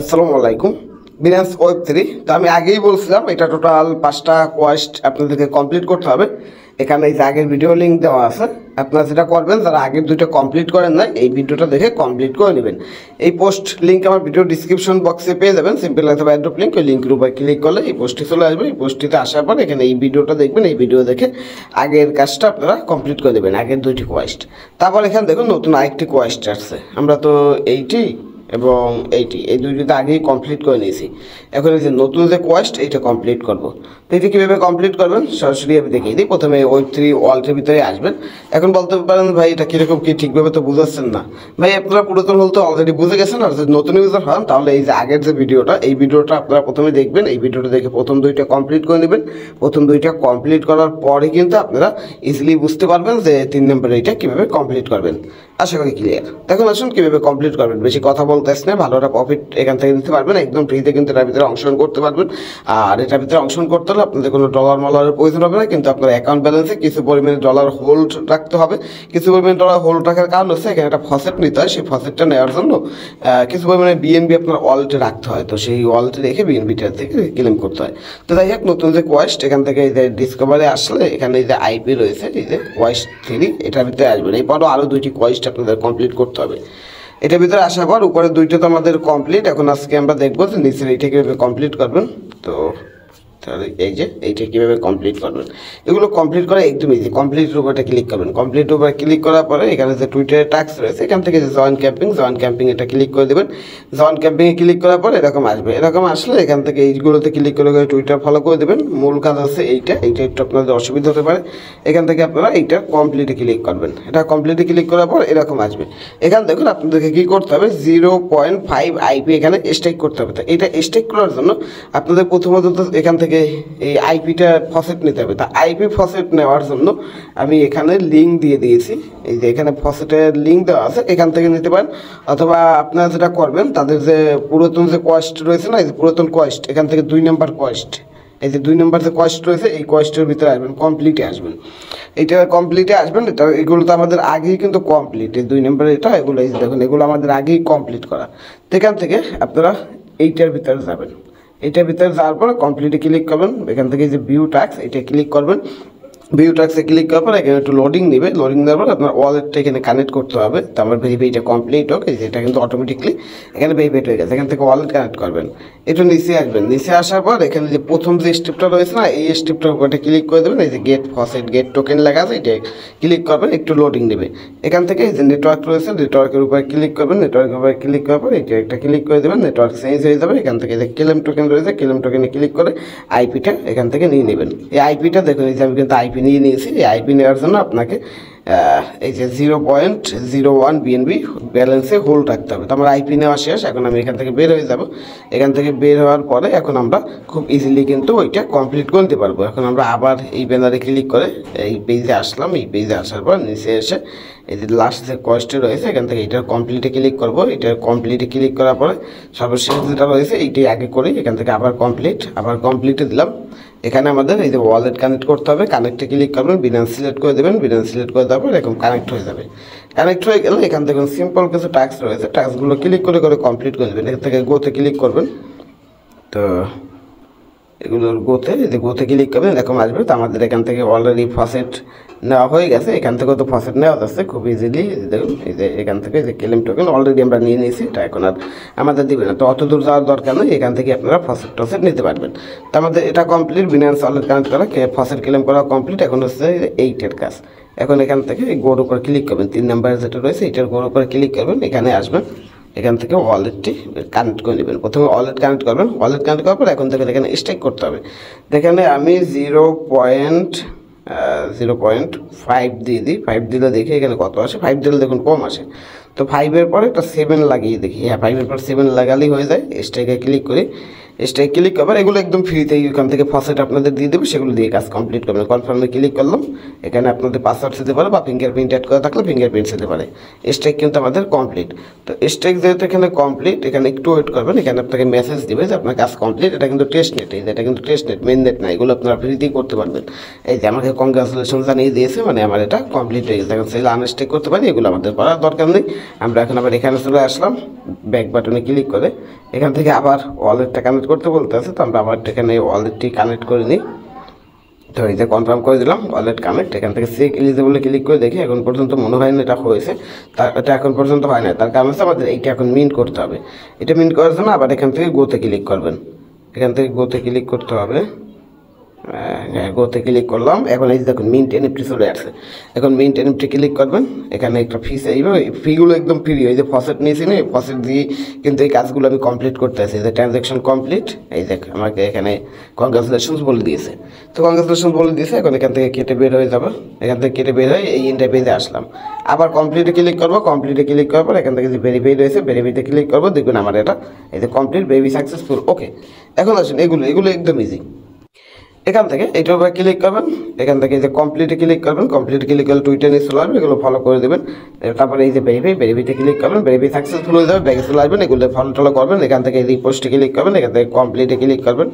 আসসালামু আলাইকুম। Binance web 3 তো আমি আগেই বলছিলাম এটা টোটাল 5টা কোয়েস্ট আপনাদেরকে কমপ্লিট করতে হবে। এখানে এই যে আগের ভিডিও লিঙ্ক দেওয়া আছে, আপনারা যেটা করবেন যারা আগের দুইটা কমপ্লিট করেন না এই ভিডিওটা দেখে কমপ্লিট করে নেবেন। এই পোস্ট লিঙ্ক আমার ভিডিও ডিসক্রিপশন বক্সে পেয়ে যাবেন, সিম্পল অথবা অ্যাড্রপ লিঙ্ক, ওই লিঙ্কের উপর ক্লিক করলে এই পোস্টটি চলে আসবে। এই পোস্টটিতে আসার পর এখানে এই ভিডিওটা দেখবেন, এই ভিডিও দেখে আগের কাজটা আপনারা কমপ্লিট করে দেবেন, আগের দুইটি কোয়েস্ট। তারপর এখানে দেখুন নতুন আরেকটি কোয়েস্ট আসছে, আমরা তো এইটি এবং এই দুইটিতে আগেই কমপ্লিট করে নিয়েছি। এখন এই যে নতুন যে কোয়েস্ট এইটা কমপ্লিট করবো। তো এটা কীভাবে কমপ্লিট করবেন সরাসরি আমি দেখিয়ে দিই। প্রথমে ওয়েব3 ওয়ার্ল্ডের ভিতরে আসবেন। এখন বলতে পারেন ভাই এটা কীরকম কী ঠিকভাবে তো বুঝাচ্ছেন না। ভাই আপনারা পুরাতন হল তো অলরেডি বুঝে গেছেন, আর যদি নতুন ইউজার হন তাহলে এই যে আগের যে ভিডিওটা এই ভিডিওটা আপনারা প্রথমে দেখবেন। এই ভিডিওটা দেখে প্রথম দুইটা কমপ্লিট করে নেবেন। প্রথম দুইটা কমপ্লিট করার পরে কিন্তু আপনারা ইজিলি বুঝতে পারবেন যে 3 নম্বর এইটা কীভাবে কমপ্লিট করবেন। আশা করি ক্লিয়ার। এখন আসুন কীভাবে কমপ্লিট করবেন, বেশি কথা বলতে আসলে ভালো একটা প্রফিট এখান থেকে নিতে পারবেন, একদম ফ্রিতে কিন্তু এটার ভিতরে অংশগ্রহণ করতে পারবেন। আর এটার ভিতরে অংশগ্রহণ করতে হলে আপনাদের কোনো ডলার মলারের প্রয়োজন হবে না, কিন্তু আপনার অ্যাকাউন্ট ব্যালেন্সে কিছু পরিমাণে ডলার হোল্ড রাখতে হবে। কিছু পরিমাণে ডলার হোল্ড রাখার কারণ হচ্ছে এখানে একটা ফসেট নিতে হয়, সেই ফসেটটা নেওয়ার জন্য কিছু পরিমাণে বিএনবি আপনার ওয়ালেটে রাখতে হয়। তো সেই ওয়ালেটে রেখে বিএনবিটার থেকে ক্লেম করতে হয়। তো যাই হোক, নতুন যে কোয়েস্ট এখান থেকে এই যে ডিসকভারে আসলে এখানে এই যে আইপি রয়েছে, এই যে কোয়েস্ট 3 এটার ভিতরে আসবেন। এরপরও আরও দুইটি কোয়েস্ট আপনাদের কমপ্লিট করতে হবে। এটার ভিতরে আসার পর উপরে দুইটা তো আমাদের কমপ্লিট। এখন আজকে আমরা দেখবো যে নিচের এইটা কীভাবে কমপ্লিট করবেন। তো তাহলে এই যে এইটা কীভাবে কমপ্লিট করবেন, এগুলো কমপ্লিট করা একদম ইজি। কমপ্লিটের উপরে ক্লিক করবেন। কমপ্লিট উপরে ক্লিক করার পরে এখানে যে টুইটারের টাস্ক রয়েছে এখান থেকে যে জয়েন ক্যাম্পিং এটা ক্লিক করে দেবেন। জয়েন ক্যাম্পিংয়ে ক্লিক করার পরে এরকম আসবে। এরকম আসলে এখান থেকে এইগুলোতে ক্লিক করে টুইটার ফলো করে দেবেন। মূল কাজ আছে এইটা একটু আপনাদের অসুবিধা হতে পারে। এখান থেকে আপনারা এইটা কমপ্লিটে ক্লিক করবেন। এটা কমপ্লিটে ক্লিক করার পর এরকম আসবে। এখানে দেখুন আপনাদেরকে কী করতে হবে, 0.5 আইপি এখানে স্টেক করতে হবে। তো এটা স্টেক করার জন্য আপনাদের প্রথমত এখান থেকে এই আইপিটা ফসেট নিতে হবে। তা আইপি ফসেট নেওয়ার জন্য আমি এখানে লিঙ্ক দিয়ে দিয়েছি, এই যে এখানে ফসেটের লিঙ্ক দেওয়া আছে, এখান থেকে নিতে পারেন। অথবা আপনারা যেটা করবেন তাদের যে পুরাতন যে কোয়েস্ট রয়েছে না, এই যে পুরাতন কোয়েস্ট এখান থেকে 2 নম্বর কোয়েস্ট, এই যে 2 নম্বর যে কোয়েস্ট রয়েছে এই কোয়েস্টের ভিতরে আসবেন, কমপ্লিটে আসবেন। এইটা কমপ্লিটে আসবেন। এটা এগুলো তো আমাদের আগেই কিন্তু কমপ্লিট, এই 2 নম্বর এটা এগুলো এই দেখুন এগুলো আমাদের আগেই কমপ্লিট করা। তো এখান থেকে আপনারা এইটার ভিতরে যাবেন। এটার ভিতরে যাওয়ার পরে কমপ্লিটে ক্লিক করবেন। এখান থেকে যে ভিউ টাস্ক এটা ক্লিক করবেন। ভিউ টাস্কে ক্লিক করার পর এখানে একটু লোডিং নেবে। লোডিং দেওয়ার পর আপনার ওয়ালেটটা এখানে কানেক্ট করতে হবে। তো আমার ভেরিফাইটা কমপ্লিট হোক, এই যে এটা কিন্তু অটোমেটিকলি এখানে ভেরিফাইড হয়ে গেছে। এখান থেকে ওয়ালেট কানেক্ট করবেন। একটু নিচে আসবেন। নিচে আসার পর এখানে যে প্রথম যে স্টেপটা রয়েছে না এই স্টেপটার উপরে ক্লিক করে দেবেন। এই যে গেট ফসেট গেট টোকেন লেখা আছে এটা ক্লিক করবেন। একটু লোডিং নেবে। এখান থেকে এই যে নেটওয়ার্ক রয়েছে নেটওয়ার্কের উপরে ক্লিক করবেন। নেটওয়ার্কের উপরে ক্লিক করার পর এটা একটা ক্লিক করে দেবেন, নেটওয়ার্ক চেঞ্জ হয়ে যাবে। এখান থেকে যে ক্লেম টোকেন রয়েছে ক্লেম টোকেনে ক্লিক করে আইপিটা এখান থেকে নিয়ে নেবেন। এই আইপিটা দেখুন এই যে আমি কিন্তু আইপি নিয়ে নিয়েছি। এই আইপি নেওয়ার জন্য আপনাকে এই যে 0.01 বিএনবি ব্যালেন্সে হোল্ড রাখতে হবে। তো আমার আইপি নেওয়া শেষ। এখন আমি এখান থেকে বের হয়ে যাব। এখান থেকে বের হওয়ার পরে এখন আমরা খুব ইজিলি কিন্তু ওইটা কমপ্লিট করতে পারবো। এখন আমরা আবার এই ব্যানারে ক্লিক করে এই পেজে আসলাম। এই পেজে আসার পর নিচে এসে এই যে লাস্ট যে কোয়েস্টে রয়েছে এখান থেকে এটার কমপ্লিটে ক্লিক করবো। এটার কমপ্লিটে ক্লিক করার পরে সর্বশেষ যেটা রয়েছে এইটাই আগে করি। এখান থেকে আবার কমপ্লিটে দিলাম। এখানে আমাদের এই যে ওয়ালেট কানেক্ট করতে হবে। কানেক্টে ক্লিক করবেন, বিনান্স সিলেক্ট করে দেবেন। বিনান্স সিলেক্ট করে দেওয়ার পর এরকম কানেক্ট হয়ে যাবে। কানেক্ট হয়ে গেলে এখান থেকে সিম্পল কিছু টাস্ক রয়েছে, টাস্কগুলো ক্লিক করে কমপ্লিট করে দেবেন। এখান থেকে গোতে ক্লিক করবেন। তো এগুলোর গোতে ক্লিক করবেন, এরকম আসবে। তো আমাদের এখান থেকে অলরেডি ফসেট নেওয়া হয়ে গেছে। এখান থেকেও তো ফসেট নেওয়া যাচ্ছে খুব ইজিলি। দেখুন এই যে এখান থেকে যে ক্লেম টোকেন অলরেডি আমরা নিয়ে নিয়েছি, এটা এখন আর আমাদের দিবে না। তো অত দূর যাওয়ার দরকার নেই, এখান থেকে আপনারা ফসেট নিতে পারবেন। তো আমাদের এটা কমপ্লিট, বিনান্স ওয়ালেট কানেক্ট করা, ফসেট ক্লেম করা কমপ্লিট। এখন হচ্ছে এইটের কাজ। এখন এখান থেকে এই গোর উপর ক্লিক করবেন, 3 নম্বরের যেটা রয়েছে এটার গোর উপর ক্লিক করবেন। এখানে আসবেন, এখান থেকে ওয়ালেটটি কানেক্ট করে নেবেন। প্রথমে ওয়ালেট কানেক্ট করবেন। ওয়ালেট কানেক্ট করার পর এখন থেকে এখানে স্টেক করতে হবে। এখানে আমি 0.5 দিয়ে দিই। 5 দিলে দেখি এখানে কত আসে। 5 দিলে দেখুন কম আসে। তো 5-এর পরে একটা 7 লাগিয়ে দেখি। হ্যাঁ, 5-এর পর 7 লাগালেই হয়ে যায়। স্টেকে ক্লিক করি। স্টেক ক্লিক করবেন। এগুলো একদম ফ্রিতে এখান থেকে ফসেট আপনাদের দিয়ে দেবে, সেগুলো দিয়ে কাজ কমপ্লিট করবেন। কনফার্মে ক্লিক করলাম। এখানে আপনাদের পাসওয়ার্ড দিতে পারে বা ফিঙ্গারপ্রিন্ট অ্যাড করা থাকলে ফিঙ্গারপ্রিন্ট দিতে পারে। স্টেক কিন্তু আমাদের কমপ্লিট। তো স্টেক যেহেতু এখানে কমপ্লিট, এখানে একটু ওয়েট করবেন। এখানে আপনাকে মেসেজ দিবে যে আপনার কাজ কমপ্লিট। এটা কিন্তু টেস্ট নেট, এটা কিন্তু টেস্ট নেট, মেন নেট না। এগুলো আপনারা ফ্রিতেই করতে পারবেন। এই যে আমাকে কংগ্রাচুলেশন জানিয়ে দিয়েছে, মানে আমার এটা কমপ্লিট হয়ে গেছে। এখন সেগুলো আনস্টেক করতে পারি, এগুলো আমাদের করার দরকার নেই। আমরা এখন আবার এখানে চলে আসলাম, ব্যাক বাটনে ক্লিক করে এখান থেকে আবার ওয়ালেটটা কানেক্ট করতে বলতে আছে। তো আমরা আবার এখানে ওয়ালেটটি কানেক্ট করে নিই। তো এই যে কনফার্ম করে দিলাম ওয়ালেট কানেক্ট। এখান থেকে চেক এলিজিবলে ক্লিক করে দেখি, এখন পর্যন্ত মনে হয় না এটা হয়েছে, এটা এখন পর্যন্ত হয় না। তার কারণ হচ্ছে আমাদের এইটা এখন মিন্ট করতে হবে। এটা মিন্ট করার জন্য আবার এখান থেকে গোতে ক্লিক করবেন, এখান থেকে গোতে ক্লিক করতে হবে। গোতে ক্লিক করলাম, এখন এই যে দেখুন মিন্ট এনএফটি চলে আসছে। এখন মিন্ট এনএফটি ক্লিক করবেন, এখানে একটা ফি চাইবে, ফিগুলো একদম ফ্রি। ওই যে ফসেট নিয়েছি না, এই ফসেট দিয়ে কিন্তু এই কাজগুলো আমি কমপ্লিট করতে আছি। যে ট্রানজ্যাকশন কমপ্লিট, এই দেখ আমাকে এখানে কংগ্রাচুলেশনস বলে দিয়েছে। তো কংগ্রাচুলেশন বলে দিয়েছে, এখন এখান থেকে কেটে বের হয়ে যাবে। এখান থেকে কেটে বের হয়ে এই ইন্টারভিউতে আসলাম, আবার কমপ্লিটে ক্লিক করবো। কমপ্লিটে ক্লিক করার পর এখান থেকে যে ভেরিফাই রয়েছে, ভেরিফাইতে ক্লিক করবো, দেখবেন আমার এটা এই যে কমপ্লিট, ভেরিফাই সাকসেসফুল। ওকে, এখন আসুন এগুলো একদম ইজি। এখান থেকে এইটার উপরে ক্লিক করবেন, এখান থেকে এই যে কমপ্লিটে ক্লিক করবেন, কমপ্লিটে ক্লিক করলে টুইটার নিয়ে চলে আসবে, এগুলো ফলো করে দেবেন। তারপরে এই যে ভেরিফাইতে ক্লিক করবেন, ভেরিফাই সাকসেসফুল হয়ে যাবে, ব্যাগে চলে আসবেন, এগুলো ফলো টলো করবেন। এখান থেকে রিপোস্টে ক্লিক করবেন, এখান থেকে কমপ্লিটে ক্লিক করবেন,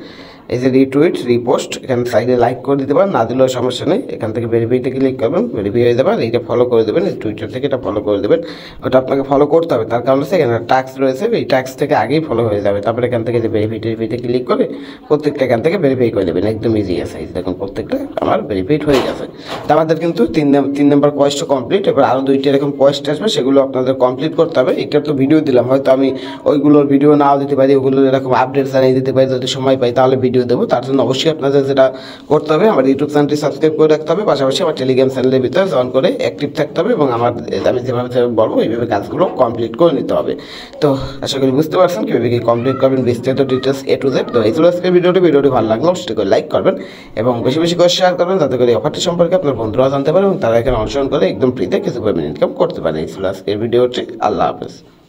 এই যে রিটুইট রিপোস্ট এখানে সাইডে লাইক করে দিতে পারেন, না দিলেও সমস্যা নেই। এখান থেকে ভেরিফাইতে ক্লিক করবেন, ভেরিফাই হয়ে যাবে, আর এইটা ফলো করে দেবেন, এই টুইটার থেকে এটা ফলো করে দেবেন। ওটা আপনাকে ফলো করতে হবে, তার কারণ হচ্ছে এখানে ট্যাক্স রয়েছে, এই ট্যাক্স থেকে আগেই ফলো হয়ে যাবে। তারপরে এখান থেকে যে ভেরিফাইতে ক্লিক করে প্রত্যেকটা এখান থেকে ভেরিফাই করে দেবেন, একদম ইজি আছে। এই দেখুন প্রত্যেকটা আমার ভেরিফাইড হয়ে গেছে। তো আমাদের কিন্তু তিন নাম্বার কোয়েস্ট কমপ্লিট। এবার আরও 2টি এরকম কোয়েস্ট আসবে, সেগুলো আপনাদের কমপ্লিট করতে হবে। এটা তো ভিডিও দিলাম, হয়তো আমি ওইগুলোর ভিডিও নাও দিতে পারি, ওগুলোর এরকম আপডেট জানিয়ে দিতে পারি, যদি সময় পাই তাহলে ভিডিও দেবো। তার জন্য অবশ্যই আপনাদের যেটা করতে হবে, আমার ইউটিউব চ্যানেলটি সাবস্ক্রাইব করে রাখতে হবে, পাশাপাশি আমার টেলিগ্রাম চ্যানেলের ভিতরে জয়েন করে অ্যাক্টিভ থাকতে হবে, এবং আমি যেভাবে বলবো এইভাবে কাজগুলো কমপ্লিট করে নিতে হবে। তো আশা করি বুঝতে পারছেন কীভাবে কি কমপ্লিট করবেন, বিস্তারিত ডিটেলস A to Z। তো এই ছিল আজকের ভিডিওটি ভালো লাগলে অবশ্যই করে লাইক করবেন এবং বেশি বেশি করে শেয়ার করবেন, যাতে করে অফারটি সম্পর্কে আপনার বন্ধুরা জানতে পারে এবং তারা এখানে অনুসরণ করে একদম ফ্রিতে কিছু পেমেন্ট ইনকাম করতে পারে। এই ছিল আজকের ভিডিওটি। আল্লাহ হাফেজ।